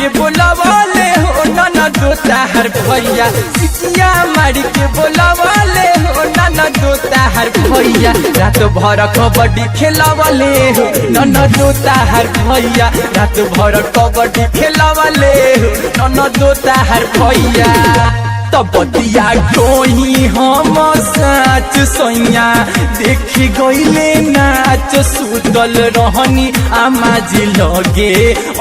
के बोलावाले हो नाना दोता हर भैया सिटिया मारी के बोलावाले हो नाना दोता हर भैया रात भर कबड्डी खेलावाले हो नाना दोता हर भैया रात भर कबड्डी खेलावाले हो नाना दोता हर भैया तबतिया कोही हम साच सैया देखी गईले नाच सुतल रहनी आमाजी लगे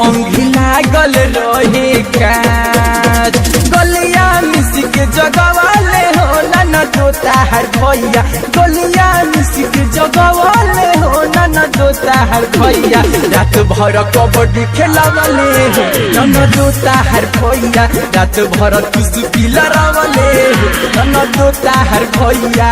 अंगी लागल रहे काज गलिया मिसी के जगवाले हो नाना दोता हर भैया गलिया मिसी के जगवाले हो नाना दोता हर भैया रात भर कबड्डी खेलावाले हो नाना दोता हर भैया रात भर तुस पिला नाना दोता हर भैया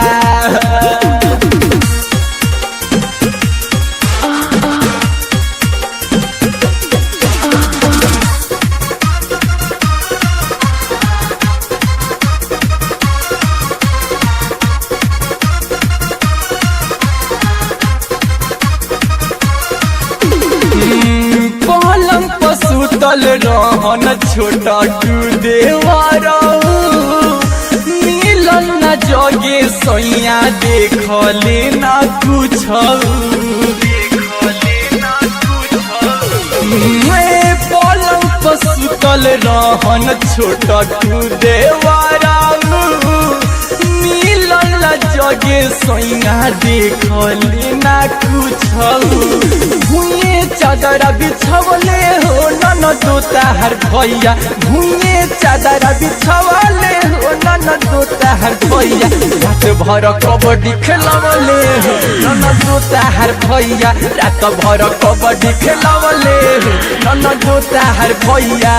पलंग पर सुतल रहन छोटा टू देवारा न जगे सैया देखले ना कुछ पलंग पर सुतल रहन छोटा टू देवारा मिलन जगे सैया देखले ना कुछ भूये चादर बिछवले हो नाना दोता हर भैया भूये चादर बिछवले हो नाना दोता हर भैया रात भर कबड्डी खेलावले हो नाना दोता हर भैया रात भर कबड्डी खेलावले हो नाना दोता हर भैया